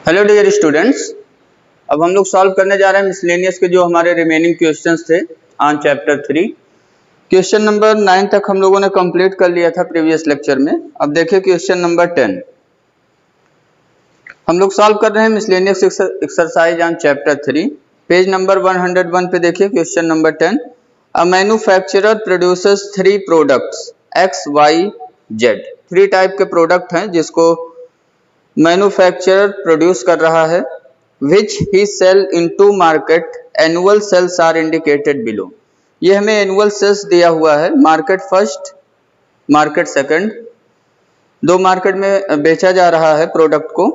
Hello dear students, अब हम लोग सॉल्व करने जा रहे हैं मिसलेनियस के जो हमारे रिमेनिंग क्वेश्चंस थे ऑन चैप्टर 3। क्वेश्चन नंबर 9 तक हम लोगों ने कंप्लीट कर लिया था प्रीवियस लेक्चर में। अब देखिए क्वेश्चन नंबर 10 हम लोग सॉल्व कर रहे हैं miscellaneous exercise on chapter 3, page number 101 पे देखिए question number 10। A manufacturer produces 3 products X Y Z. 3 type के प्रोडक्ट हैं जिसको मैन्युफैक्चरर प्रोड्यूस कर रहा है। Which he sell into market, annual sales are indicated below. ये हमें एनुअल सेल्स दिया हुआ है, मार्केट फर्स्ट मार्केट सेकंड, दो मार्केट में बेचा जा रहा है प्रोडक्ट को।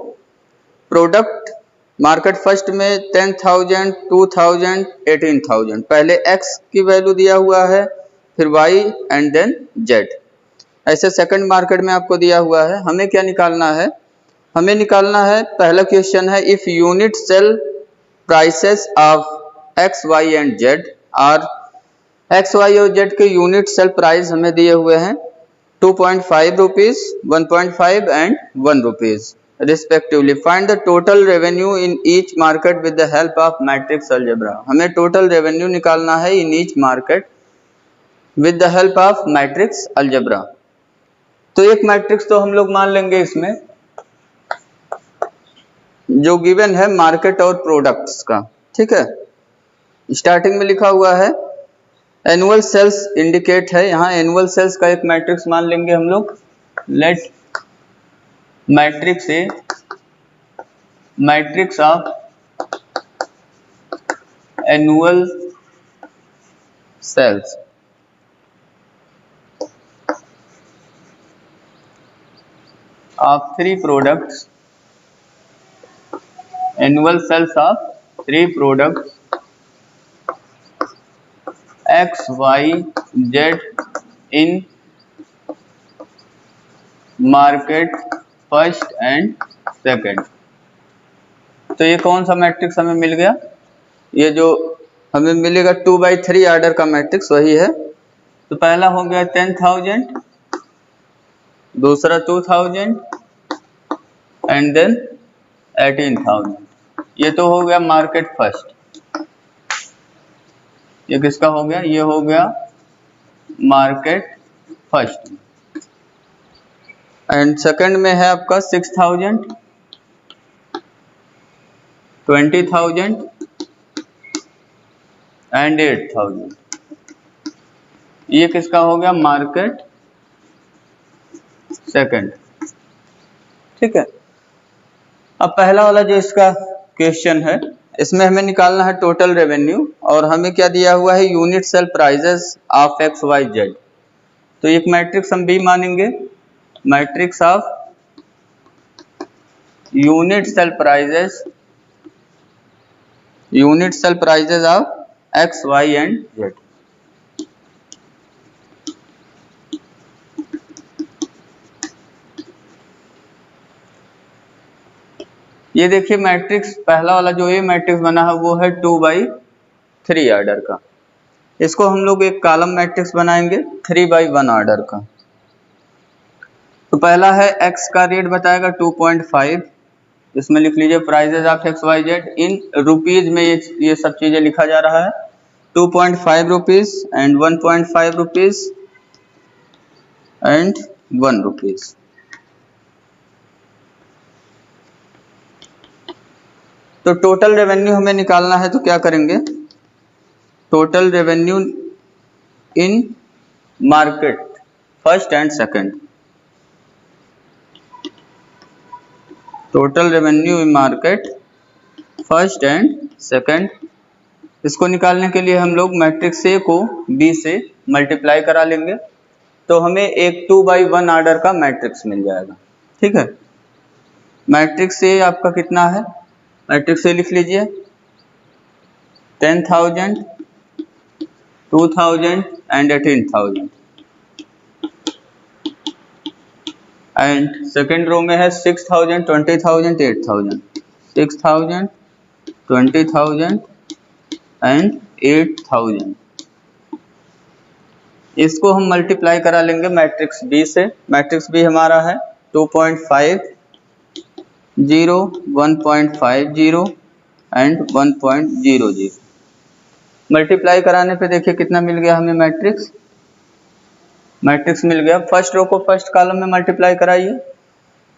प्रोडक्ट मार्केट फर्स्ट में 10,000, 2,000, 18,000। पहले एक्स की वैल्यू दिया हुआ है, फिर वाई एंड देन जेड। ऐसे सेकंड मार्केट में आपको दिया हुआ है। हमें क्या निकालना है? हमें निकालना है, पहला क्वेश्चन है if unit sale prices of X Y and Z are. X Y और जेड के यूनिट सेल प्राइस हमें दिए हुए हैं 2.5 rupees, 1.5 and 1 rupees respectively. Find the total revenue in each market with the help of matrix algebra. हमें total revenue निकालना है in each market with the help of matrix algebra. तो एक matrix तो हम लोग मान लेंगे इसमें जो गिवन है मार्केट और प्रोडक्ट्स का, ठीक है। स्टार्टिंग में लिखा हुआ है एनुअल सेल्स इंडिकेट है, यहाँ एनुअल सेल्स का एक मैट्रिक्स मान लेंगे हम लोग। Let matrix A matrix of annual sales of 3 products, annual sales of 3 products X, Y, Z in market first and second। तो ये कौन सा मैट्रिक्स हमें मिल गया? ये जो हमें मिलेगा 2/3 ऑर्डर का मैट्रिक्स वही है। तो पहला हो गया 10,000, दूसरा 2,000 एंड देन 18,000। ये तो हो गया मार्केट फर्स्ट। ये किसका हो गया? ये हो गया मार्केट फर्स्ट। एंड सेकंड में है आपका 6,000, 20,000 एंड 8,000। ये किसका हो गया? मार्केट सेकंड, ठीक है। अब पहला वाला जो इसका क्वेश्चन है इसमें हमें निकालना है टोटल रेवेन्यू, और हमें क्या दिया हुआ है? Unit sale prices of X Y Z. तो एक मैट्रिक्स हम भी मानेंगे, matrix of unit sale prices of X Y and Z. ये देखिए मैट्रिक्स पहला वाला जो ये मैट्रिक्स बना है वो है 2/3 ऑर्डर का। इसको हम लोग एक कॉलम मैट्रिक्स बनाएंगे 3/1 ऑर्डर का। तो पहला है x का रेट बताएगा 2.5, इसमें लिख लीजिए prices of X Y Z. In rupees में ये सब चीजें लिखा जा रहा है 2.5 rupees and 1.5 rupees and 1 rupees. तो टोटल रेवेन्यू हमें निकालना है, तो क्या करेंगे? Total revenue in market first and second. Total revenue in market first and second. इसको निकालने के लिए हम लोग मैट्रिक्स ए को बी से मल्टीप्लाई करा लेंगे, तो हमें एक 2/1 ऑर्डर का मैट्रिक्स मिल जाएगा, ठीक है। मैट्रिक्स ए आपका कितना है? मैट्रिक्स ए लिख लीजिए 10,000, 2,000 एंड 18,000। एंड सेकेंड रो में है 6,000, 20,000, 8,000। 6,000, 20,000 एंड 8,000। इसको हम मल्टीप्लाई करा लेंगे मैट्रिक्स बी से। मैट्रिक्स बी हमारा है 2.5 0, 1.50 एंड 1.00। मल्टीप्लाई कराने पे देखिए कितना मिल गया हमें मैट्रिक्स मिल गया। फर्स्ट रो को फर्स्ट कॉलम में मल्टीप्लाई कराइए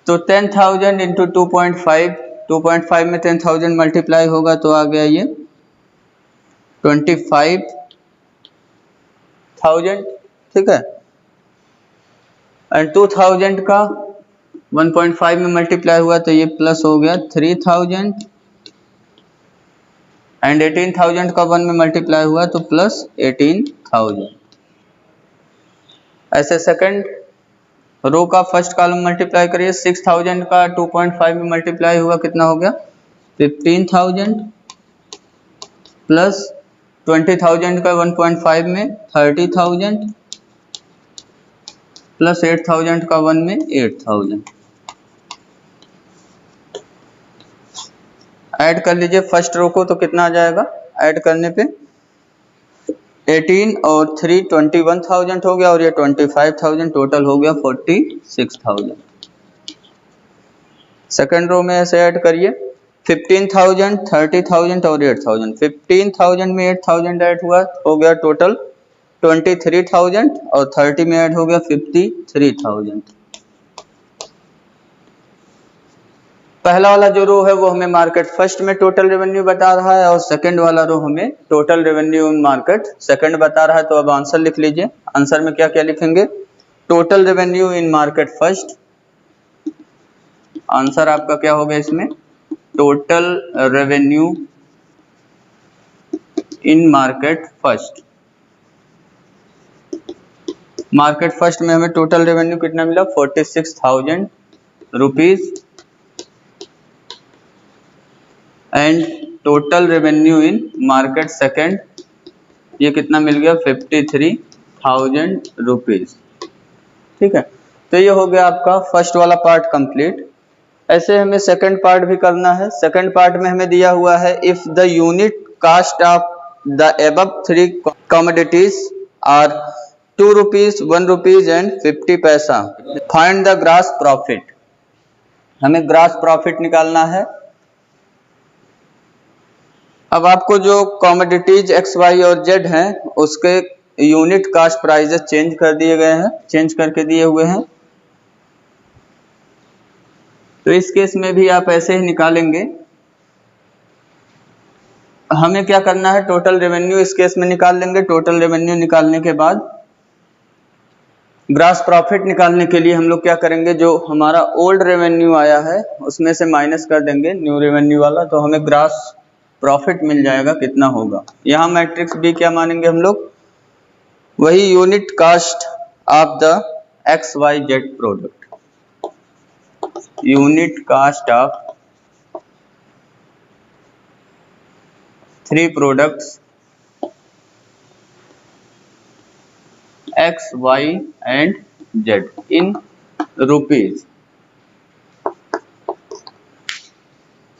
तो 10,000 इंटू 2.5 में 10,000 मल्टीप्लाई होगा तो आ गया ये 25,000, ठीक है। एंड 2,000 का 1.5 में मल्टीप्लाई हुआ तो ये प्लस हो गया 3,000 एंड 18,000 का 1 में मल्टीप्लाई हुआ तो प्लस 18,000। ऐसे सेकंड रो का फर्स्ट कॉलम मल्टीप्लाई करिए। 6,000 का 2.5 में मल्टीप्लाई हुआ कितना हो गया 15,000 प्लस 20,000 का 1.5 में 30,000 प्लस 8,000 का 1 में 8,000। ऐड कर लीजिए फर्स्ट रो को तो कितना आ जाएगा, ऐड करने पे 18 और 3 21,000 हो गया और ये 25,000, टोटल हो गया 46,000। सेकंड रो में ऐसे ऐड करिए 15,000, 30,000 और 8,000। 15,000 में 8,000 ऐड हुआ हो गया टोटल 23,000 और 30 में ऐड हो गया 53,000। पहला वाला जो रो है वो हमें मार्केट फर्स्ट में टोटल रेवेन्यू बता रहा है और सेकंड वाला रो हमें total revenue in market second बता रहा है। तो अब आंसर लिख लीजिए। आंसर में क्या क्या लिखेंगे, total revenue in market first. Answer आपका क्या होगा इसमें, total revenue in market first. Market first में हमें टोटल रेवेन्यू कितना मिला 46,000 rupees and total revenue in market second ये कितना मिल गया 53,000 रुपीज, ठीक है। तो ये हो गया आपका फर्स्ट वाला पार्ट कंप्लीट। ऐसे हमें सेकंड पार्ट भी करना है। सेकंड पार्ट में हमें दिया हुआ है if the unit cost of the above 3 commodities are 2 rupees 1 rupees and 50 paisa, find the gross profit. हमें ग्रॉस प्रॉफिट निकालना है। अब आपको जो कमोडिटीज एक्स वाई और जेड हैं उसके यूनिट कास्ट प्राइजेस चेंज कर दिए गए हैं, चेंज करके दिए हुए हैं। तो इस केस में भी आप ऐसे ही निकालेंगे। हमें क्या करना है, टोटल रेवेन्यू इस केस में निकाल लेंगे। टोटल रेवेन्यू निकालने के बाद ग्रॉस प्रॉफिट निकालने के लिए हम लोग क्या करेंगे, जो हमारा ओल्ड रेवेन्यू आया है उसमें से माइनस कर देंगे न्यू रेवेन्यू वाला, तो हमें ग्रॉस प्रॉफिट मिल जाएगा कितना होगा। यहाँ मैट्रिक्स भी क्या मानेंगे हम लोग, वही unit cost of the X Y Z product, unit cost of 3 products X Y and Z in rupees.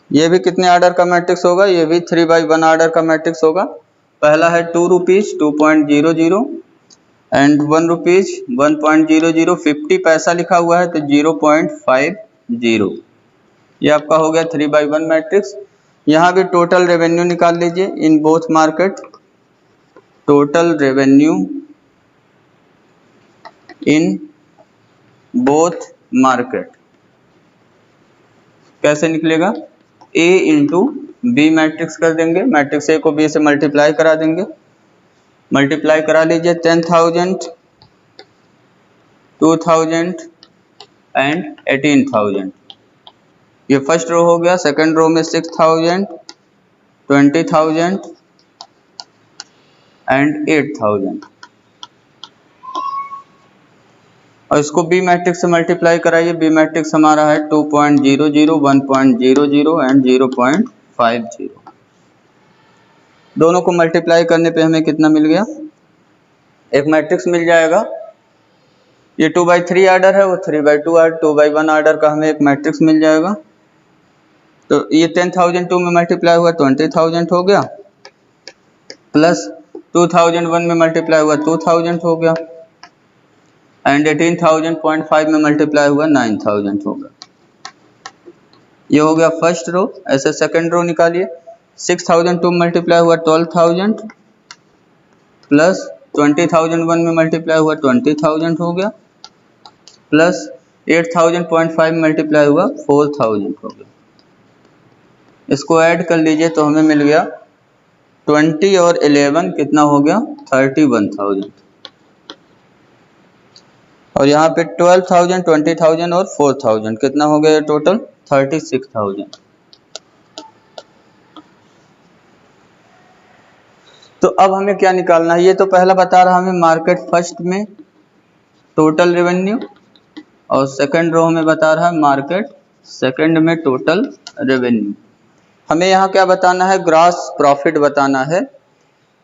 ये भी कितने ऑर्डर का मैट्रिक्स होगा, ये भी 3/1 ऑर्डर का मैट्रिक्स होगा। पहला है 2 रुपीज 2.00 एंड 1 रुपीज 1.00, 50 पैसा लिखा हुआ है तो 0.50। ये आपका हो गया 3/1 मैट्रिक्स। यहाँ भी टोटल रेवेन्यू निकाल लीजिए in both market. Total revenue in both market कैसे निकलेगा, A इंटू बी मैट्रिक्स कर देंगे। मैट्रिक्स ए को बी से मल्टीप्लाई करा देंगे। मल्टीप्लाई करा लीजिए 10,000, 2,000 एंड 18,000। ये फर्स्ट रो हो गया। सेकंड रो में 6,000, 20,000 एंड 8,000 और इसको बी मैट्रिक्स से मल्टीप्लाई कराइए। बी मैट्रिक्स हमारा है 2.00, 1.00 एंड 0.50। दोनों को मल्टीप्लाई करने पे हमें कितना मिल गया, एक मैट्रिक्स मिल जाएगा। ये 2/3 ऑर्डर है, वो 3/2 ऑर्डर, 2/1 ऑर्डर का हमें एक मैट्रिक्स मिल जाएगा। तो ये 10,000 2 में मल्टीप्लाई हुआ 20,000 हो गया, प्लस 2,001 में मल्टीप्लाई हुआ 2,000 हो गया एंड 18,000 0.5 में मल्टीप्लाई हुआ 9,000 होगा। ये हो गया फर्स्ट रो। ऐसे सेकंड रो निकालिए। 6002 मल्टीप्लाई हुआ 12,000 प्लस 20,001 में मल्टीप्लाई हुआ 20,000 हो गया, प्लस 8,000.5 मल्टीप्लाई हुआ 4,000 हो गया। इसको ऐड कर लीजिए तो हमें मिल गया 20 और 11 कितना हो गया 31,000। और यहाँ पे 12,000, 20,000 और 4,000 कितना हो गया टोटल 36,000। तो अब हमें क्या निकालना है, ये तो पहला बता रहा हमें मार्केट फर्स्ट में टोटल रेवेन्यू, और सेकंड रो में बता रहा है मार्केट सेकंड में टोटल रेवेन्यू। हमें यहाँ क्या बताना है, ग्रॉस प्रॉफिट बताना है।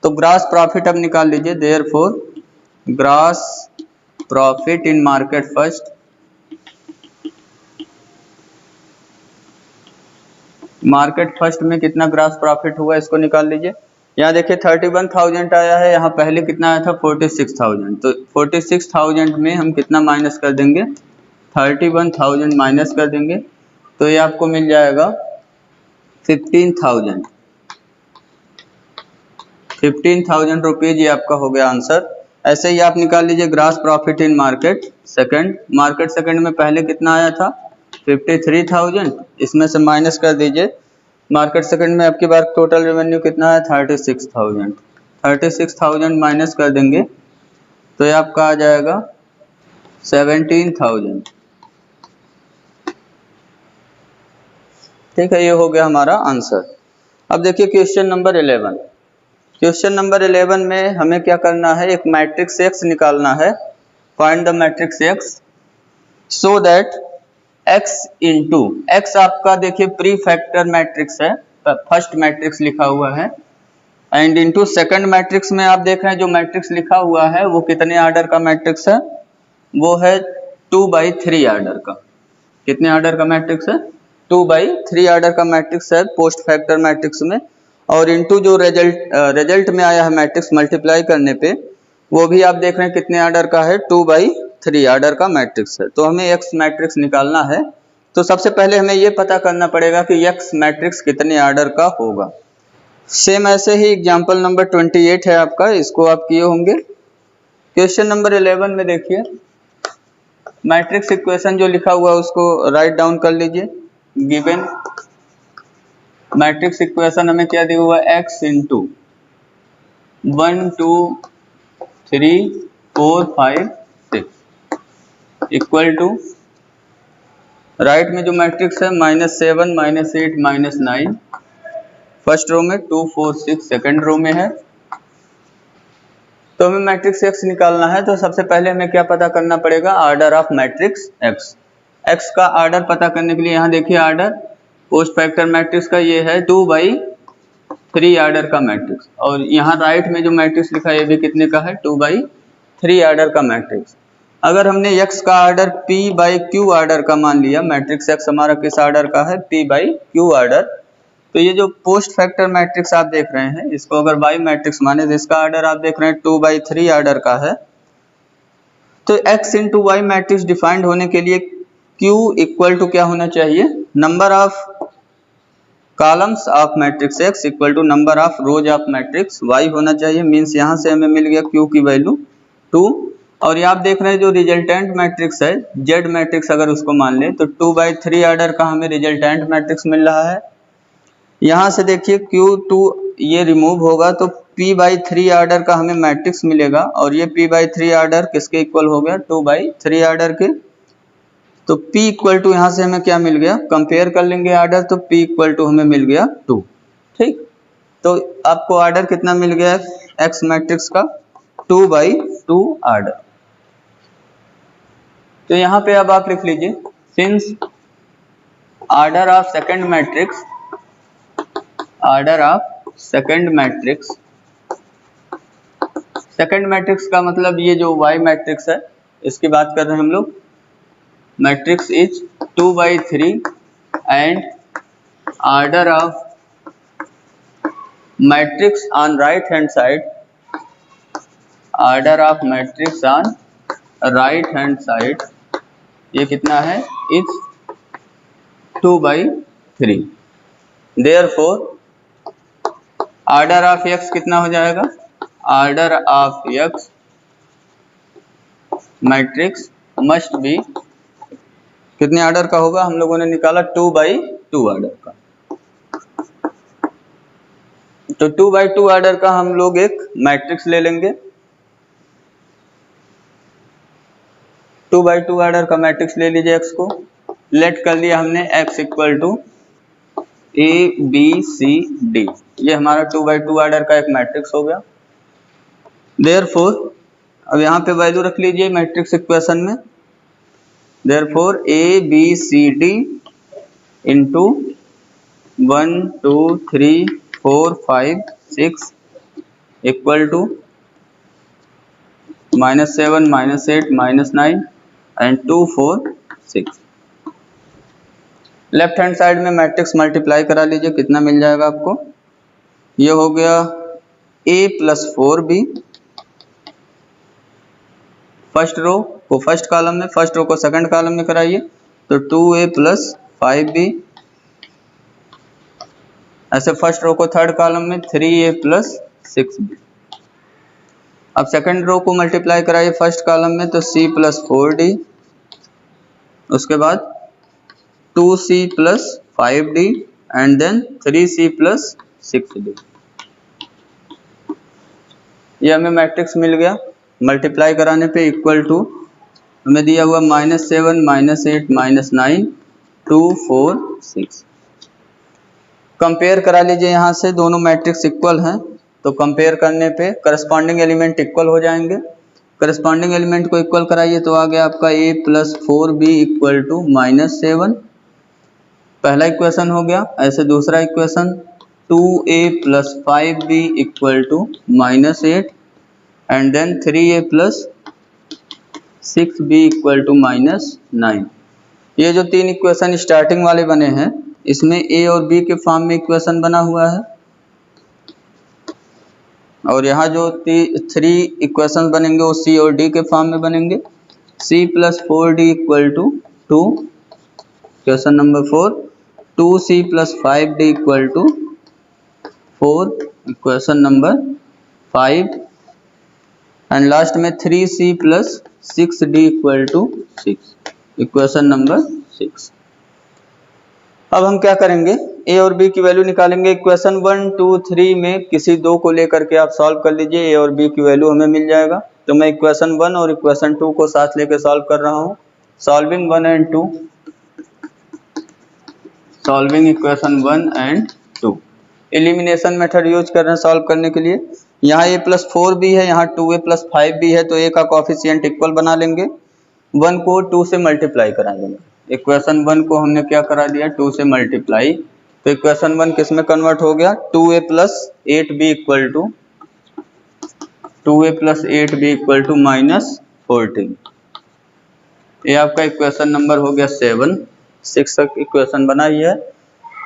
तो ग्रॉस प्रॉफिट अब निकाल लीजिए। Therefore gross profit in market first, market first में कितना ग्रॉस प्रॉफिट हुआ इसको निकाल लीजिए। यहाँ देखिए 31,000 आया है, यहाँ पहले कितना आया था 46,000। तो 46,000 में हम कितना माइनस कर देंगे 31,000 माइनस कर देंगे, तो ये आपको मिल जाएगा 15,000। 15,000 रुपीज ये आपका हो गया आंसर। ऐसे ही आप निकाल लीजिए gross profit in market second. Market second में पहले कितना आया था 53,000, इसमें से माइनस कर दीजिए। मार्केट सेकंड में आपकी बार टोटल रेवेन्यू कितना है 36,000। 36,000 माइनस कर देंगे तो ये आपका आ जाएगा 17,000। ठीक है, ये हो गया हमारा आंसर। अब देखिए क्वेश्चन नंबर 11। क्वेश्चन नंबर 11 में हमें क्या करना है, एक मैट्रिक्स एक्स निकालना है। Find the matrix x so that x into x आपका देखिए प्री फैक्टर मैट्रिक्स है, फर्स्ट मैट्रिक्स लिखा हुआ है, एंड इंटू सेकंड मैट्रिक्स में आप देख रहे हैं जो मैट्रिक्स लिखा हुआ है वो कितने आर्डर का मैट्रिक्स है, वो है 2/3 आर्डर का। कितने आर्डर का मैट्रिक्स है 2/3 आर्डर का मैट्रिक्स है पोस्ट फैक्टर मैट्रिक्स में। और इंटू जो रिजल्ट में आया है मैट्रिक्स मल्टीप्लाई करने पे, वो भी आप देख रहे हैं कितने आर्डर का है 2/3 आर्डर का मैट्रिक्स है। तो हमें एक्स मैट्रिक्स निकालना है। तो सबसे पहले हमें ये पता करना पड़ेगा कि एक्स मैट्रिक्स कितने आर्डर का होगा। सेम ऐसे ही एग्जांपल नंबर 28 है आपका, इसको आप किए होंगे। क्वेश्चन नंबर 11 में देखिए मैट्रिक्स इक्वेशन जो लिखा हुआ है उसको राइट डाउन कर लीजिए। गिवन मैट्रिक्स इक्वेशन हमें क्या दिया हुआ है, x into 1 2 3 4 5 6 equal to right में जो मैट्रिक्स है -7 -8 -9 फर्स्ट रो में, 2 4 6 सेकंड रो में है। तो हमें मैट्रिक्स एक्स निकालना है। तो सबसे पहले हमें क्या पता करना पड़ेगा, order of matrix x. X का आर्डर पता करने के लिए यहाँ देखिए आर्डर पोस्ट फैक्टर मैट्रिक्स का ये है 2/3 आर्डर का मैट्रिक्स, और यहाँ राइट में जो मैट्रिक्स लिखा है ये भी कितने का है 2/3 आर्डर का मैट्रिक्स। अगर हमने x का आर्डर p/q आर्डर का मान लिया, मैट्रिक्स x हमारा किस आर्डर का है p/q आर्डर, तो ये जो पोस्ट फैक्टर मैट्रिक्स आप देख रहे हैं इसको अगर y मैट्रिक्स माने तो इसका आर्डर आप देख रहे हैं 2/3 आर्डर का है। तो x into Y matrix defined होने के लिए q इक्वल टू क्या होना चाहिए, number of columns of matrix x equal to number of rows of matrix y होना चाहिए। मीन्स यहाँ से हमें मिल गया q की वैल्यू 2। और ये आप देख रहे हैं जो रिजल्टेंट मैट्रिक्स है z मैट्रिक्स अगर उसको मान ले तो 2/3 आर्डर का हमें रिजल्टेंट मैट्रिक्स मिल रहा है। यहाँ से देखिए q2 ये रिमूव होगा तो p/3 आर्डर का हमें मैट्रिक्स मिलेगा, और ये p/3 आर्डर किसके इक्वल हो गया 2/3 आर्डर के। तो p इक्वल टू यहाँ से हमें क्या मिल गया, कंपेयर कर लेंगे आर्डर, तो p इक्वल टू हमें मिल गया 2। ठीक, तो आपको आर्डर कितना मिल गया x मैट्रिक्स का 2/2 आर्डर। तो यहाँ पे अब आप लिख लीजिए since order of second matrix, order of second matrix, second matrix का मतलब ये जो y मैट्रिक्स है इसकी बात कर रहे हैं हम लोग, matrix is 2/3 and order of matrix on right hand side, order of matrix on right hand side ये कितना है, is 2/3। 3। Therefore order of x कितना हो जाएगा, order of x matrix must be, कितने ऑर्डर का होगा, हम लोगों ने निकाला 2/2 ऑर्डर का। तो 2/2 ऑर्डर का हम लोग एक मैट्रिक्स ले लेंगे। 2/2 ऑर्डर का मैट्रिक्स ले लीजिए x को, लेट कर लिया हमने x equal to A B C D, ये हमारा 2/2 ऑर्डर का एक मैट्रिक्स हो गया। देयरफॉर अब यहाँ पे वैल्यू रख लीजिए मैट्रिक्स इक्वेशन में, therefore A B C D into 1 2 3 4 5 6 equal to -7 -8 -9 and 2 4 6। Left hand side में मैट्रिक्स मल्टीप्लाई करा लीजिए, कितना मिल जाएगा आपको, ये हो गया A + 4B, फर्स्ट रो को फर्स्ट कॉलम में, फर्स्ट रो को सेकंड कॉलम में कराइए तो 2A + 5B, ऐसे फर्स्ट रो को थर्ड कॉलम में 3A + 6B। अब सेकंड रो को मल्टीप्लाई कराइए फर्स्ट कॉलम में तो C + 4D, उसके बाद 2C + 5D and then 3C + 6D। ये हमें मैट्रिक्स मिल गया। मल्टीप्लाई कराने पे इक्वल टू हमें दिया हुआ -7 -8 -9 2 4 6। कंपेयर करा लीजिए, यहाँ से दोनों मैट्रिक्स इक्वल हैं तो कंपेयर करने पे करस्पॉन्डिंग एलिमेंट इक्वल हो जाएंगे। करस्पॉन्डिंग एलिमेंट को इक्वल कराइए तो आ गया आपका A + 4B इक्वल टू -7, पहला इक्वेशन हो गया। ऐसे दूसरा equation 2A + 5B equal to -8 and then 3A + 6B equal to -9। ये जो तीन इक्वेशन स्टार्टिंग वाले बने हैं इसमें A और B के फॉर्म में इक्वेशन बना हुआ है, और यहाँ जो 3 इक्वेशन बनेंगे वो C और D के फॉर्म में बनेंगे। C + 4D equal to 2, question number 4 2C + 5D equal to 4, equation number 5 and last में 3C + 6D equal to 6, equation number 6। अब हम क्या करेंगे, A और B की वैल्यू निकालेंगे। इक्वेशन 1 2 3 में किसी दो को लेकर के आप सॉल्व कर लीजिए, A और B की वैल्यू हमें मिल जाएगा। तो मैं इक्वेशन 1 और इक्वेशन 2 को साथ लेकर सॉल्व कर रहा हूँ। Solving 1 and 2, solving equation 1 and 2, elimination method use कर रहे हैं सॉल्व करने के लिए। यहाँ A + 4B है, यहाँ 2A + 5B है, तो A का कोफिशिएंट इक्वल बना लेंगे। 1 को 2 से मल्टीप्लाई करा देंगे। इक्वेशन 1 को हमने क्या करा दिया, 2 से मल्टीप्लाई, तो इक्वेशन 1 किस में कन्वर्ट हो गया, 2A + 8B equal to 2A + 8B equal to -14। ये आपका इक्वेशन नंबर हो गया 7, 6 तक इक्वेशन बनाई है।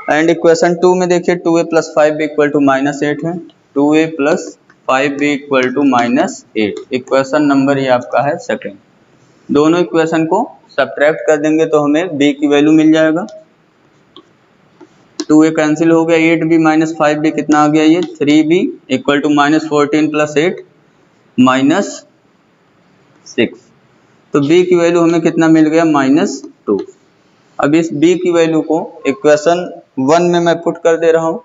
एंड इक्वेशन 2 में देखिए 2A + 5B इक्वल टू -8 है, 2A + 5B equal to -8, equation number ये आपका है सेकंड। दोनों इक्वेशन को सब्ट्रैक्ट कर देंगे तो हमें B की वैल्यू मिल जाएगा। 2A कैंसिल हो गया, 8B - 5B कितना आ गया, ये 3B इक्वल टू -14 + 8 -6, तो B की वैल्यू हमें कितना मिल गया, -2। अब इस B की वैल्यू को इक्वेशन 1 में मैं पुट कर दे रहा हूँ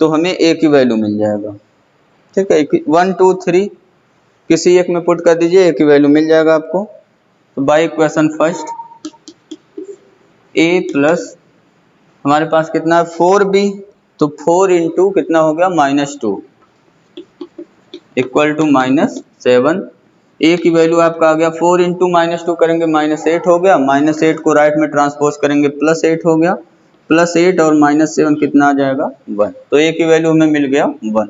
तो हमें A की वैल्यू मिल जाएगा। ठीक है, 1 2 3 किसी एक में पुट कर दीजिए, A की वैल्यू मिल जाएगा आपको। तो by equation first A plus हमारे पास कितना है 4B, तो 4 इंटू कितना हो गया -2 इक्वल टू -7। A की वैल्यू आपका आ गया 4 इंटू -2 करेंगे -8 हो गया, -8 को राइट में ट्रांसपोज करेंगे +8 हो गया, +8 और -7 कितना आ जाएगा 1, तो A की वैल्यू हमें मिल गया 1।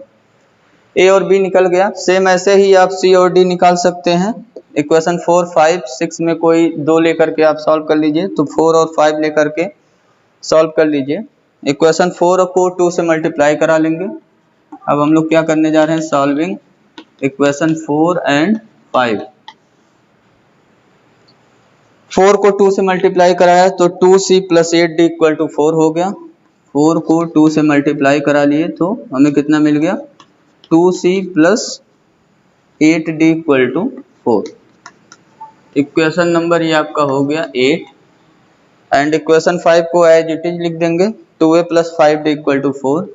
A और B निकल गया। सेम ऐसे ही आप C और D निकाल सकते हैं। इक्वेशन 4 5 6 में कोई दो लेकर के आप सॉल्व कर लीजिए, तो 4 और 5 लेकर के सॉल्व कर लीजिए। इक्वेशन 4 को 2 से मल्टीप्लाई करा लेंगे। अब हम लोग क्या करने जा रहे हैं, सॉल्विंग इक्वेशन 4 एंड 5। 4 को 2 से मल्टीप्लाई कराया तो 2C + 8D इक्वल टू 4 हो गया। 4 को 2 से मल्टीप्लाई करा लिए तो हमें कितना मिल गया 2c plus 8d equal to 4। Equation number ये आपका हो गया 8 एंड इक्वेशन 5 को एज इट इज लिख देंगे 2a plus 5d equal to 4,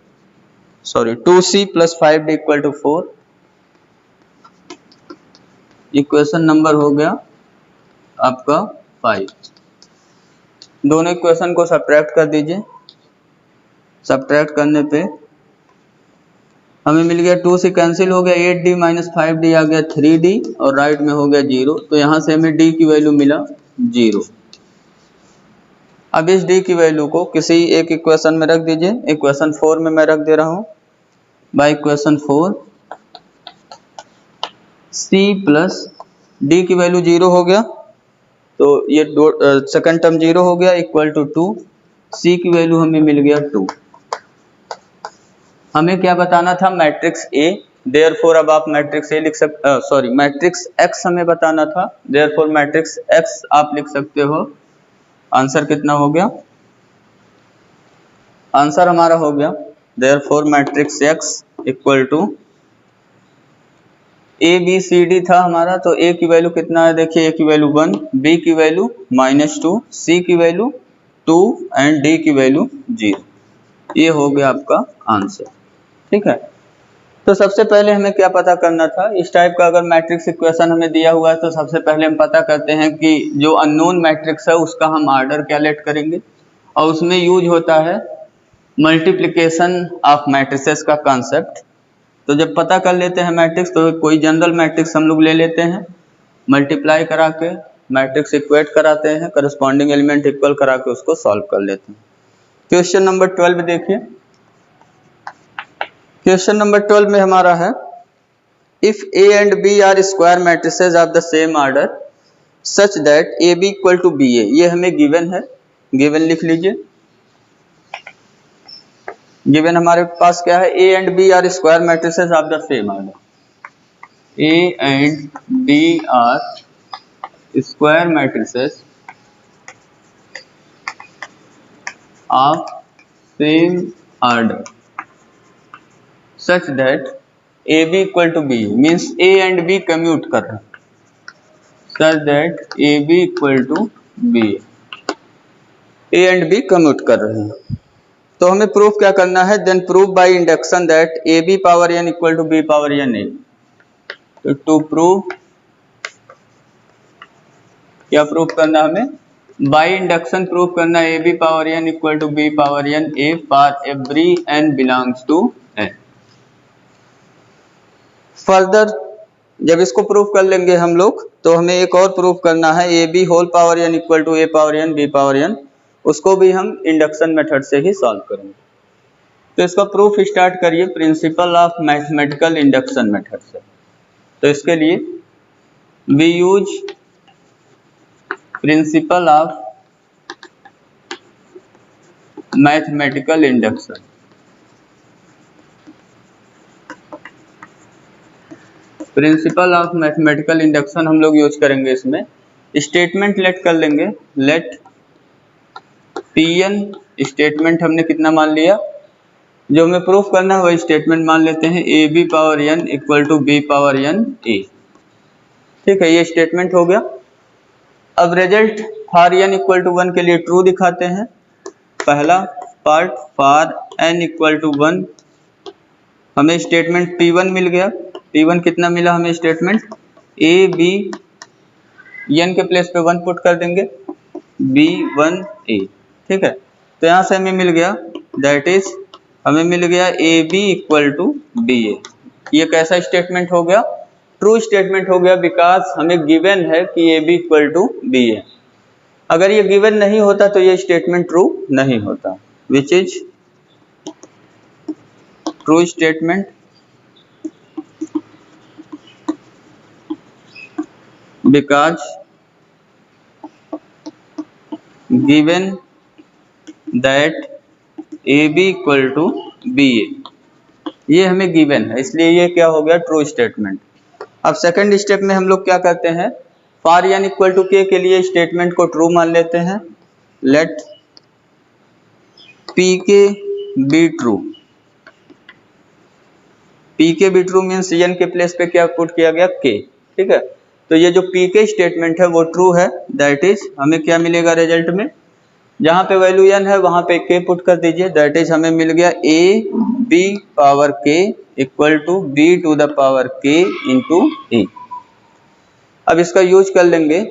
sorry 2c plus 5d equal to 4। Equation number हो गया आपका 5। दोनों इक्वेशन को सब्ट्रैक्ट कर दीजिए। सब्ट्रैक्ट करने पे हमें मिल गया 2 से कैंसिल हो गया 8d माइनस 5d आ गया 3d और राइट में हो गया 0, तो यहाँ से हमें d की वैल्यू मिला 0। अब इस d की वैल्यू को किसी एक इक्वेशन में रख दीजिए। इक्वेशन 4 में मैं रख दे रहा हूँ। By equation 4 c plus d की वैल्यू 0 हो गया तो ये सेकंड टर्म 0 हो गया इक्वल टू 2, c की वैल्यू हमें मिल गया 2। हमें क्या बताना था मैट्रिक्स A, देयरफॉर अब आप मैट्रिक्स A लिख सकते, सॉरी मैट्रिक्स X हमें बताना था, देयरफॉर मैट्रिक्स X आप लिख सकते हो। आंसर कितना हो गया, आंसर हमारा हो गया therefore matrix X equal to A B C D था हमारा, तो A की वैल्यू कितना है देखिए, A की वैल्यू 1, B की वैल्यू -2, C की वैल्यू 2 एंड D की वैल्यू 0। ये हो गया आपका आंसर। ठीक है, तो सबसे पहले हमें क्या पता करना था, इस टाइप का अगर मैट्रिक्स इक्वेशन हमें दिया हुआ है तो सबसे पहले हम पता करते हैं कि जो अननोन मैट्रिक्स है उसका हम आर्डर कैलकुलेट करेंगे और उसमें यूज होता है मल्टीप्लिकेशन ऑफ मैट्रिसेस का कॉन्सेप्ट। तो जब पता कर लेते हैं मैट्रिक्स तो कोई जनरल मैट्रिक्स हम लोग ले लेते हैं, मल्टीप्लाई करा के मैट्रिक्स इक्वेट कराते हैं, करस्पॉन्डिंग एलिमेंट इक्वल करा के उसको सॉल्व कर लेते हैं। क्वेश्चन नंबर 12 देखिए। क्वेश्चन नंबर 12 में हमारा है if A and B are square matrices of the same order such that AB equal to BA। ये हमें गिवन है, गिवन लिख लीजिए। गिवन हमारे पास क्या है, A and B are square matrices of the same order. A and B are square matrices of same order such that AB equal to BA means A and B commute कर रहे हैं, such that AB equal to BA, A and B commute कर रहे हैं। तो हमें proof क्या करना है, then prove by induction that AB power n equal to B power n A। तो to prove क्या प्रूफ करना हमें, बाई इंडक्शन प्रूफ करना है AB power n equal to B power n A for every n belongs to n। Further जब इसको proof कर लेंगे हम लोग तो हमें एक और प्रूफ करना है AB whole power n equal to A power n B power n, उसको भी हम इंडक्शन मेथड से ही सॉल्व करेंगे। तो इसका प्रूफ स्टार्ट करिए principle of mathematical induction method से। तो इसके लिए we use principle of mathematical induction. Principle of mathematical induction हम लोग यूज करेंगे। इसमें स्टेटमेंट लेट कर लेंगे, लेट Pn स्टेटमेंट हमने कितना मान लिया, जो हमें प्रूफ करना है वही स्टेटमेंट मान लेते हैं, AB power n equal to B power n A। ठीक है, ये स्टेटमेंट हो गया। अब result for n equal to 1 के लिए ट्रू दिखाते हैं। पहला part for n equal to 1 हमें स्टेटमेंट P1 मिल गया। P1 कितना मिला हमें स्टेटमेंट, A B n के प्लेस पे 1 पुट कर देंगे, B1 A। ठीक है, तो यहाँ से हमें मिल गया दैट इज हमें मिल गया AB इक्वल टू BA। ये कैसा स्टेटमेंट हो गया, ट्रू स्टेटमेंट हो गया, बिकॉज हमें गिवन है कि AB इक्वल टू BA। अगर ये गिवन नहीं होता तो ये स्टेटमेंट ट्रू नहीं होता, which is true statement because given that AB equal to BA, ये हमें गिवन है इसलिए ये क्या हो गया ट्रू स्टेटमेंट। अब सेकंड स्टेप में हम लोग क्या करते हैं, for n equal to k के लिए स्टेटमेंट को ट्रू मान लेते हैं। Let Pk be true. P K be true means N के प्लेस पे क्या पुट किया गया, के। ठीक है, तो ये जो पी के स्टेटमेंट है वो ट्रू है, दैट इज हमें क्या मिलेगा रिजल्ट में, जहां पे वैल्यू एन है वहां पे के पुट कर दीजिए, दैट इज हमें मिल गया A B power K equal to B to the power K into A. अब इसका यूज कर लेंगे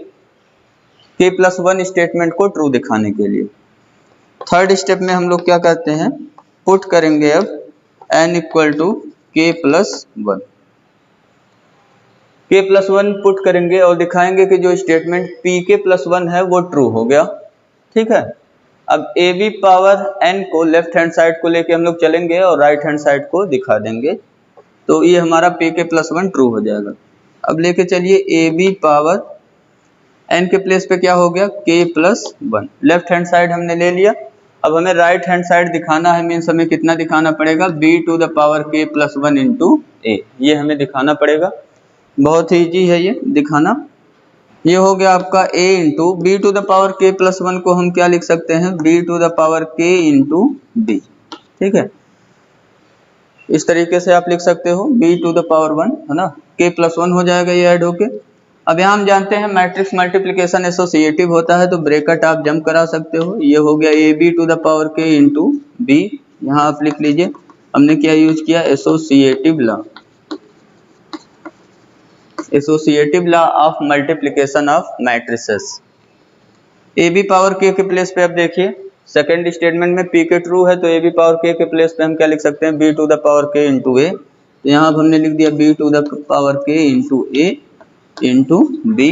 के प्लस वन स्टेटमेंट को ट्रू दिखाने के लिए। थर्ड स्टेप में हम लोग क्या करते हैं, पुट करेंगे अब n इक्वल टू के प्लस वन। के प्लस वन पुट करेंगे और दिखाएंगे कि जो स्टेटमेंट पी के प्लस वन है वो ट्रू हो गया। ठीक है, अब ए बी पावर n को लेफ्ट हैंड साइड को लेके हम लोग चलेंगे और राइट हैंड साइड को दिखा देंगे, तो ये हमारा पी के प्लस वन ट्रू हो जाएगा। अब लेके चलिए ए बी पावर n के प्लेस पे क्या हो गया, k plus one. Left hand side हमने ले लिया, अब हमें राइट हैंड साइड दिखाना है, मीन्स हमें कितना दिखाना पड़ेगा, b to the power k plus one into A, ये हमें दिखाना पड़ेगा। बहुत ही ईजी है ये दिखाना। ये हो गया आपका a into B to the power k plus one को हम क्या लिख सकते हैं, b to the power k into b। ठीक है, इस तरीके से आप लिख सकते हो b to the power one, है ना, k प्लस वन हो जाएगा ये ऐड होके। अब यहाँ हम जानते हैं मैट्रिक्स मल्टीप्लिकेशन एसोसिएटिव होता है, तो ब्रैकेट आप जंप करा सकते हो। ये हो गया A B to the power K into B, यहाँ आप लिख लीजिए हमने क्या यूज किया, associative law, associative law of multiplication of matrices. A B power K place पे अब देखिए सेकेंड स्टेटमेंट में पी के ट्रू है, तो A B power K place पे हम क्या लिख सकते हैं, B to the power K into A. तो यहाँ अब हमने लिख दिया B to the power K into A into B.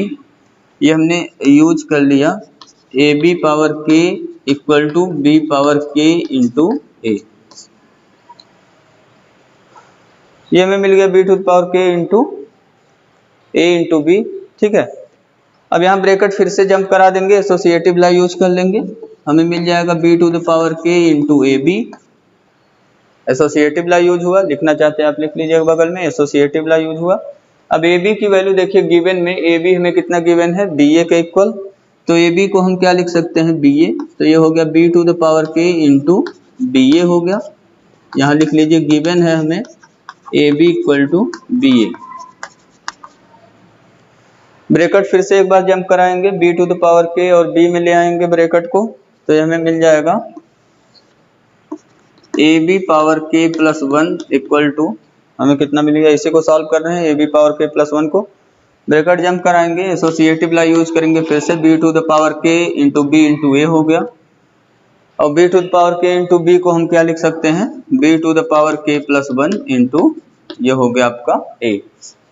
ये हमने यूज कर लिया A B power K equal to B power K into A, ये हमें मिल गया B to the power K into A into B. ठीक है, अब यहाँ ब्रैकेट फिर से जंप करा देंगे, एसोसिएटिव लॉ यूज कर लेंगे, हमें मिल जाएगा B to the power K into A B. Associative law use हुआ, लिखना चाहते हैं आप लिख लीजिएगा बगल में, एसोसिएटिव लॉ यूज हुआ। अब ए बी की वैल्यू देखिए गिवन में, ए बी हमें कितना गिवन है, बी ए का इक्वल, तो ए बी को हम क्या लिख सकते हैं, बी ए। तो ये हो गया B to the power K into B A हो गया। यहाँ लिख लीजिए गिवन है हमें A B equal to B A. Bracket फिर से एक बार जंप कराएंगे, B to the power K और बी में ले आएंगे ब्रैकेट को, तो ये हमें मिल जाएगा ए बी पावर के प्लस वन इक्वल टू, हमें कितना मिलेगा, इसी को सॉल्व कर रहे हैं, ए बी पावर के प्लस वन को। ब्रैकेट जंप कराएंगे, एसोसिएटिव लॉ यूज करेंगे फिर से, B to the power K into B into ए हो गया। और B to the power K into B को हम क्या लिख सकते हैं, बी टू द पावर के प्लस वन इंटू, ये हो गया आपका ए।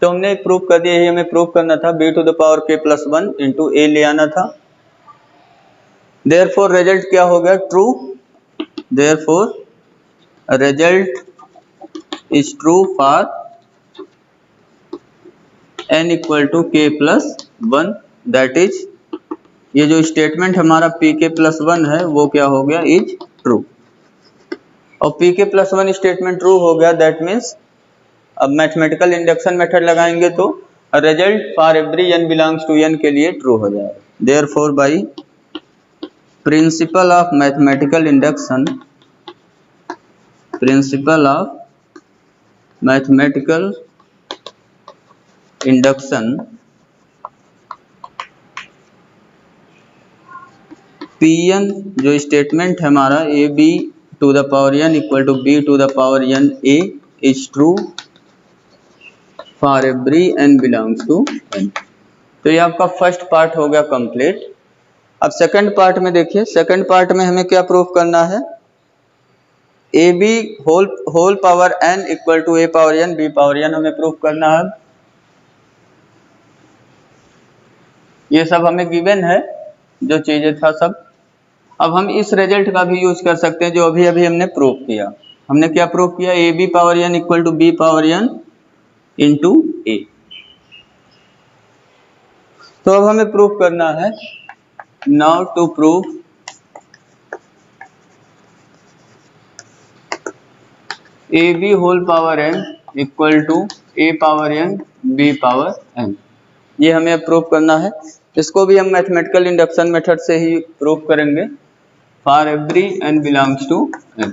तो हमने प्रूव कर दिया, ये हमें प्रूव करना था, बी टू द पावर के प्लस वन इंटू ए ले आना था। देयरफॉर रिजल्ट क्या हो गया, true. Therefore result is true for n equal to k plus 1, that is ये जो स्टेटमेंट हमारा p के प्लस वन है वो क्या हो गया, इज ट्रू। और p K plus one statement true हो गया, दैट मीन्स अब मैथमेटिकल इंडक्शन मेथड लगाएंगे तो result for every n belongs to n के लिए ट्रू हो जाएगा। Therefore by principle of mathematical induction, principle of mathematical induction, Pn जो स्टेटमेंट है हमारा A B to the power n equal to B to the power n a is true for every n belongs to n। तो ये आपका first part हो गया complete. अब second part में देखिए, सेकंड पार्ट में हमें क्या प्रूफ करना है, A B whole power n equal to A power n B power n हमें प्रूफ करना है। ये सब हमें गिवन है जो चीजें था सब। अब हम इस रिजल्ट का भी यूज कर सकते हैं जो अभी अभी हमने प्रूफ किया। हमने क्या प्रूफ किया, A B power n equal to B power n into A. तो अब हमें प्रूफ करना है, now to proof A B whole power n equal to A power n B power n, ये हमें प्रूफ करना है। इसको भी हम मैथमेटिकल इंडक्शन मेथड से ही प्रूफ करेंगे for every n belongs to n।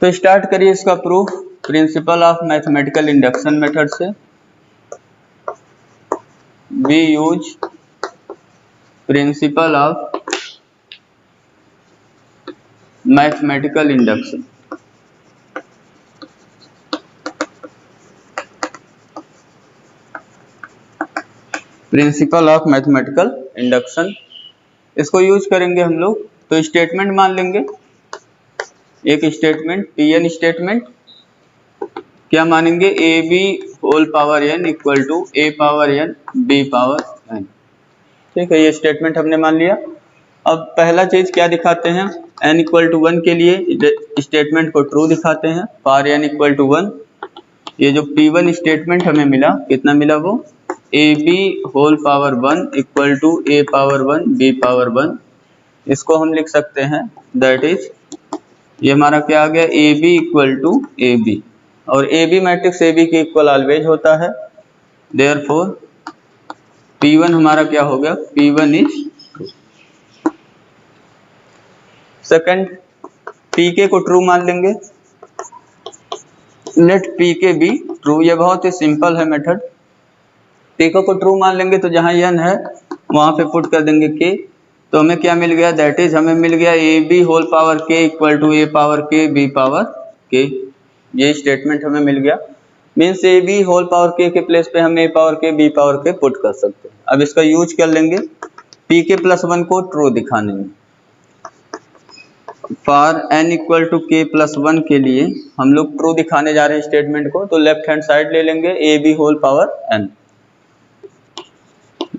तो स्टार्ट करिए इसका proof principle of mathematical induction method से। We use principle of mathematical induction. Principle of mathematical induction, इसको यूज करेंगे हम लोग। तो स्टेटमेंट मान लेंगे, एक स्टेटमेंट Pn स्टेटमेंट, क्या मानेंगे, a B whole power n equal to A power n B power n। ठीक है, ये स्टेटमेंट हमने मान लिया। अब पहला चीज क्या दिखाते हैं, n इक्वल टू 1 के लिए स्टेटमेंट को ट्रू दिखाते हैं, पावर n इक्वल टू 1। ये जो P1 स्टेटमेंट हमें मिला, कितना मिला, वो a B whole power 1 equal to A power 1 b power 1। इसको हम लिख सकते हैं, दैट इज ये हमारा क्या आ गया, A B equal to A B, और A B matrix A B के इक्वल ऑलवेज होता है। देयरफॉर P1 हमारा क्या हो गया, P1 is true. Second, Pk को ट्रू मान लेंगे, लेट Pk बी ट्रू। ये बहुत ही सिंपल है मेथड। Pk को ट्रू मान लेंगे तो जहां n है वहां पे पुट कर देंगे k, तो हमें क्या मिल गया, दैट इज हमें मिल गया A B whole power k equal to A power k B power k। ये स्टेटमेंट हमें मिल गया। Means A B whole power k के प्लेस पे हम A power k B power k put कर सकते हैं। अब इसका यूज कर लेंगे Pk प्लस 1 को ट्रू दिखाने में। For n equal to k plus 1 के लिए हम लोग ट्रू दिखाने जा रहे हैं स्टेटमेंट को, तो लेफ्ट हैंड साइड ले लेंगे a B whole power n,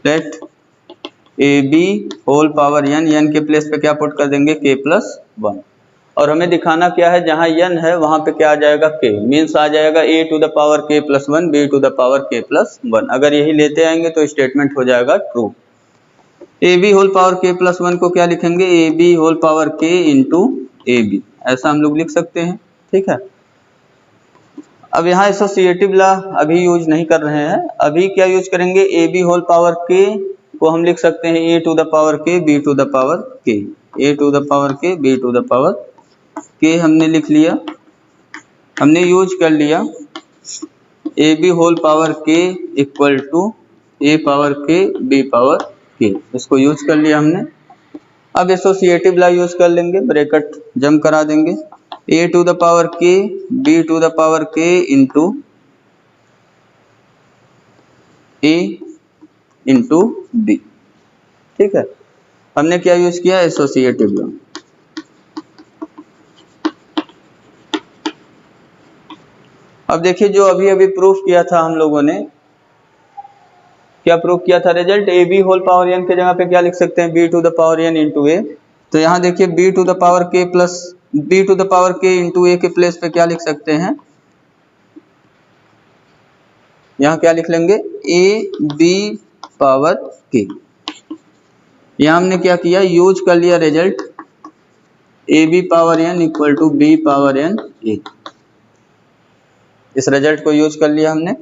let a B whole power n के प्लेस पे क्या पुट कर देंगे, k प्लस 1। और हमें दिखाना क्या है, जहां n है वहां पे क्या आ जाएगा, k। मीन्स आ जाएगा a to the power k plus 1 b to the power k plus 1। अगर यही लेते आएंगे तो स्टेटमेंट हो जाएगा true. A B whole power k plus 1 को क्या लिखेंगे, a B whole power k into A b, ऐसा हम लोग लिख सकते हैं। ठीक है, अब यहाँ एसोसिएटिव लॉ अभी यूज नहीं कर रहे हैं, अभी क्या यूज करेंगे, A B whole power k को हम लिख सकते हैं A to the power k B to the power k, A to the power k B to the power k हमने लिख लिया। हमने यूज कर लिया A B whole power k equal to A power k B power k, इसको use कर लिया हमने। अब एसोसिएटिव लॉ यूज कर लेंगे, ब्रैकेट जम करा देंगे, A to the power k B to the power k into A into B. ठीक है, हमने क्या यूज किया, एसोसिएटिव लॉ। अब देखिए, जो अभी अभी प्रूफ किया था हम लोगों ने, क्या प्रूफ किया था, result A B whole power n के जगह पे क्या लिख सकते हैं, b to the power n into A. तो यहाँ देखिए b to the power k plus b to the power k into A के प्लेस पे क्या लिख सकते हैं, यहाँ क्या लिख लेंगे, ए बी पावर k। यहाँ हमने क्या किया, यूज कर लिया result A B power n equal to B power n a, इस रिजल्ट को यूज कर लिया हमने।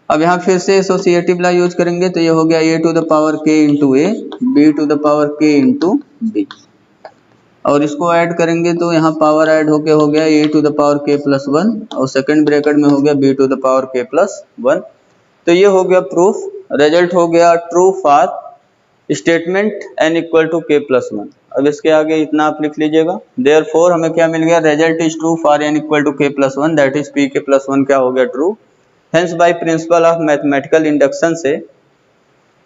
अब यहाँ फिर से एसोसिएटिव लॉ यूज करेंगे, तो ये हो गया A to the power k into A B to the power k into B, और इसको ऐड करेंगे तो यहाँ पावर ऐड होके हो गया A to the power k plus 1, और सेकंड ब्रैकेट में हो गया b to the power k plus 1। तो ये हो गया प्रूफ, रिजल्ट हो गया true for statement n equal to k plus 1। अब इसके आगे इतना आप लिख लीजिएगा, देयरफॉर हमें क्या मिल गया, result is true for n equal to k plus 1, that is p k plus 1 क्या हो गया, true. Hence by principle of mathematical induction से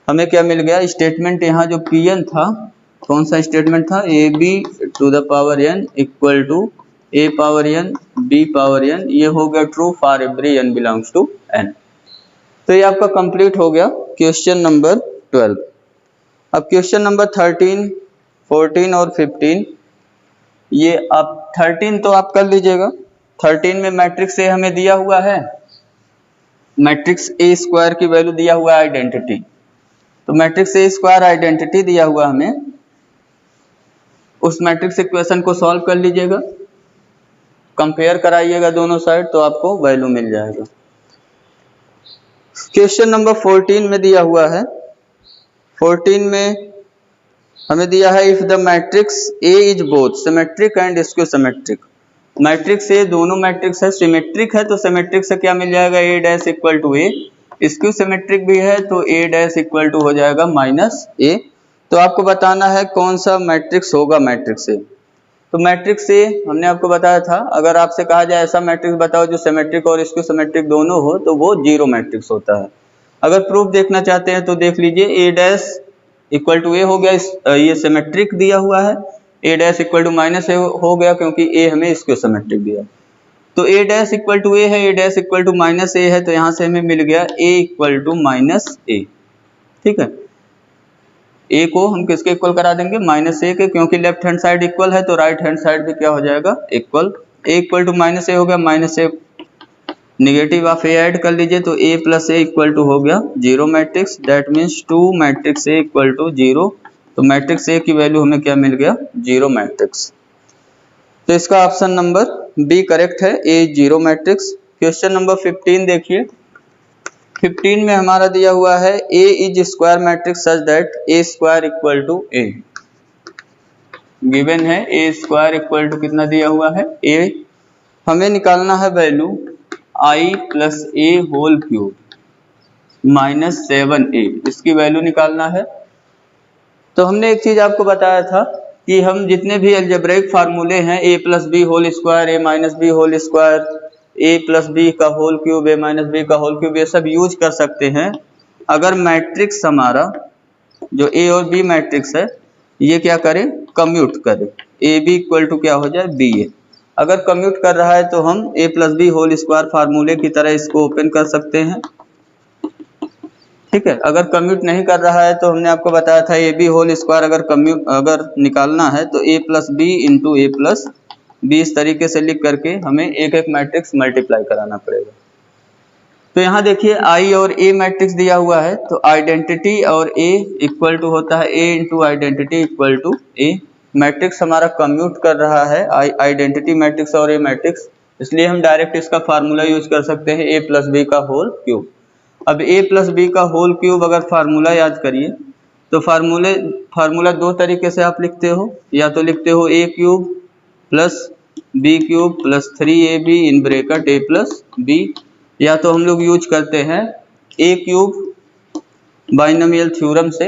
हमें क्या मिल गया, स्टेटमेंट यहाँ जो Pn था, कौन सा स्टेटमेंट था, a B to the power n equal to A power n B power n, ये हो गया true for every n belongs to n। तो ये आपका कंप्लीट हो गया क्वेश्चन नंबर 12। अब क्वेश्चन नंबर 13, 14 और 15, ये आप 13 तो आप कर लीजिएगा। 13 में मैट्रिक्स ए हमें दिया हुआ है, मैट्रिक्स ए स्क्वायर की वैल्यू दिया हुआ है आइडेंटिटी, तो मैट्रिक्स ए स्क्वायर आइडेंटिटी दिया हुआ हमें, उस मैट्रिक्स इक्वेशन को सॉल्व कर लीजिएगा, कंपेयर कराइएगा दोनों साइड, तो आपको वैल्यू मिल जाएगा। क्वेश्चन नंबर 14 में दिया हुआ है, 14 में हमें दिया है if the matrix A is both symmetric and skew symmetric, matrix A, दोनों मैट्रिक्स है सिमेट्रिक है तो सिमेट्रिक से क्या मिल जाएगा, A dash equal to A. Skew symmetric भी है तो ए डैश इक्वल टू हो जाएगा माइनस ए। तो आपको बताना है कौन सा मैट्रिक्स होगा मैट्रिक्स ए। तो मैट्रिक्स ए हमने आपको बताया था, अगर आपसे कहा जाए ऐसा मैट्रिक्स बताओ जो सिमेट्रिक और स्क्यू सिमेट्रिक दोनों हो तो वो जीरो मैट्रिक्स होता है। अगर प्रूफ देखना चाहते हैं तो देख लीजिए, ए डैश इक्वल टू ए हो गया, ये सिमेट्रिक दिया हुआ है, ए dash equal to minus A हो गया क्योंकि ए हमें स्क्यू सिमेट्रिक दिया। तो ए डैश इक्वल टू ए है, ए डैश इक्वल टू माइनस ए है, तो यहाँ से हमें मिल गया ए इक्वल टू माइनस ए। ठीक है, ए को हम किसके इक्वल करा देंगे, माइनस ए के, क्योंकि लेफ्ट हैंड साइड इक्वल है तो राइट हैंड साइड भी क्या हो जाएगा, equal. A equal to minus A हो गया, minus A negative of A add कर लीजिए तो A plus A equal to हो गया zero matrix. That means two matrix A equal to zero. तो मैट्रिक्स ए की वैल्यू हमें क्या मिल गया, जीरो मैट्रिक्स। तो इसका ऑप्शन नंबर बी करेक्ट है, A zero matrix. Question number 15 देखिए। 15 में हमारा दिया हुआ है A is square matrix such that A square equal to A. Given है ए स्क्वायर इक्वल टू कितना दिया हुआ है, ए। हमें निकालना है वैल्यू आई प्लस ए होल क्यूब माइनस 7a, इसकी वैल्यू निकालना है। तो हमने एक चीज आपको बताया था कि हम जितने भी अलजेब्रिक फार्मूले हैं, ए प्लस बी होल स्क्वायर, ए माइनस बी होल स्क्वायर, ए प्लस बी का होल क्यूब, ए माइनस बी का होल क्यूब, ये सब यूज कर सकते हैं अगर मैट्रिक्स हमारा जो ए और बी मैट्रिक्स है ये क्या करे, कम्यूट करे, ए बी इक्वल टू क्या हो जाए, बी ए। अगर कम्यूट कर रहा है तो हम ए प्लस बी होल स्क्वायर फार्मूले की तरह इसको ओपन कर सकते हैं। ठीक है, अगर कम्यूट नहीं कर रहा है तो हमने आपको बताया था ए बी होल स्क्वायर अगर निकालना है तो A plus B into A plus B, इस तरीके से लिख करके हमें एक एक मैट्रिक्स मल्टीप्लाई कराना पड़ेगा। तो यहाँ देखिए आई और ए मैट्रिक्स दिया हुआ है तो आइडेंटिटी और ए इक्वल टू होता है A into identity equal to A. Matrix हमारा कम्यूट कर रहा है आइडेंटिटी मैट्रिक्स और ए मैट्रिक्स, इसलिए हम डायरेक्ट इसका फार्मूला यूज कर सकते हैं ए प्लस बी का होल क्यूब। अब ए प्लस बी का होल क्यूब अगर फार्मूला याद करिए तो फार्मूला दो तरीके से आप लिखते हो, या तो लिखते हो A cube plus B cube plus 3ab in bracket A plus B, या तो हम लोग यूज करते हैं ए क्यूब बाइनोमियल थ्योरम से,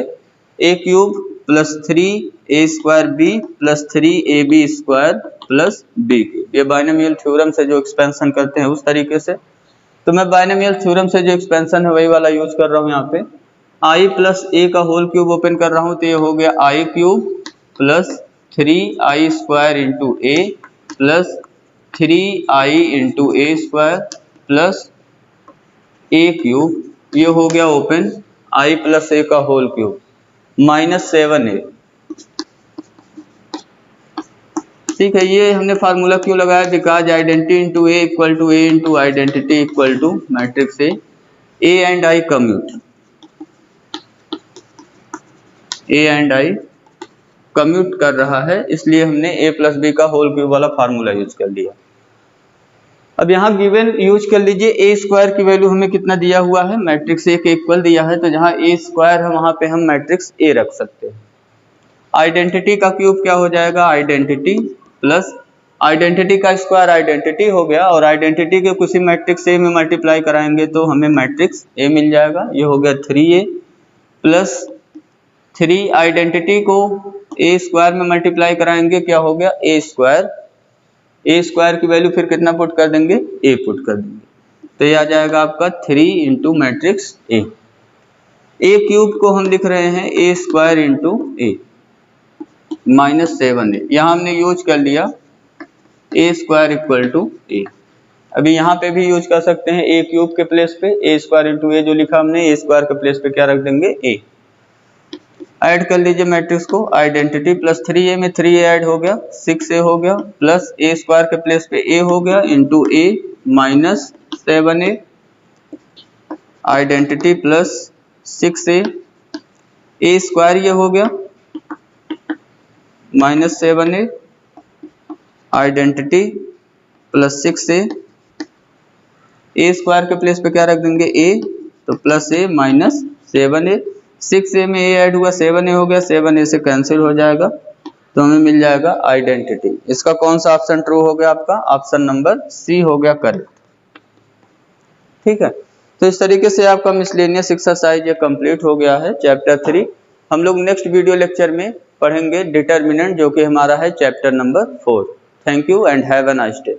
A cube plus 3a square B plus 3ab square plus B cube, ये बाइनोमियल थ्योरम से जो एक्सपेंशन करते हैं उस तरीके से। तो मैं बाइनोमियल थ्योरम से जो एक्सपेंशन है वही वाला यूज कर रहा हूँ। यहाँ पे आई प्लस ए का होल क्यूब ओपन कर रहा हूँ तो ये हो गया I cube plus 3i square into A plus 3i into A square plus A cube, ये हो गया ओपन आई प्लस ए का होल क्यूब माइनस 7a। ठीक है, ये हमने फार्मूला क्यों लगाया, because identity into a equal to a into identity equal to matrix a and I commute, a and I commute कर रहा है, इसलिए हमने ए प्लस बी का होल क्यूब वाला फार्मूला यूज कर लिया। अब यहाँ गिवन यूज कर लीजिए, ए स्क्वायर की वैल्यू हमें कितना दिया हुआ है, मैट्रिक्स ए के इक्वल दिया है, तो जहाँ ए स्क्वायर है वहां पे हम मैट्रिक्स ए रख सकते हैं। आइडेंटिटी का क्यूब क्या हो जाएगा, आइडेंटिटी प्लस आइडेंटिटी का स्क्वायर आइडेंटिटी हो गया, और आइडेंटिटी के किसी मैट्रिक्स ए में मल्टीप्लाई कराएंगे तो हमें मैट्रिक्स ए मिल जाएगा, ये हो गया 3a प्लस 3 आइडेंटिटी को ए स्क्वायर में मल्टीप्लाई कराएंगे क्या हो गया, ए स्क्वायर, ए स्क्वायर की वैल्यू फिर कितना पुट कर देंगे, ए पुट कर देंगे, तो ये आ जाएगा आपका 3 into matrix A. A cube को हम लिख रहे हैं ए स्क्वायर इंटू ए माइनस 7a, यहाँ हमने यूज कर लिया ए स्क्वायर इक्वल टू ए। अभी यहाँ पे भी यूज कर सकते हैं ए क्यूब के प्लेस पे ए स्क्वायर इंटू ए जो लिखा हमने, ए स्क्वायर के प्लेस पे क्या रख देंगे, ए। ऐड कर लीजिए मैट्रिक्स को, आइडेंटिटी प्लस 3a में 3a ऐड हो गया 6a हो गया, प्लस ए स्क्वायर के प्लेस पे a हो गया into a minus 7a, identity plus 6a, A square ये हो गया minus 7a, identity plus 6a, ए स्क्वायर के प्लेस पे क्या रख देंगे a, तो plus a minus 7a, 6a में a ऐड हुआ 7a हो गया, 7a से कैंसिल हो जाएगा, तो हमें मिल जाएगा आइडेंटिटी। इसका कौन सा ऑप्शन ट्रू हो गया आपका? ऑप्शन नंबर सी हो गया करेक्ट। ठीक है, तो इस तरीके से आपका मिसलेनियस एक्सरसाइज ये कंप्लीट हो गया है चैप्टर 3। हम लोग नेक्स्ट वीडियो लेक्चर में पढ़ेंगे डिटर्मिनेंट, जो कि हमारा है chapter number 4। Thank you and have a nice day.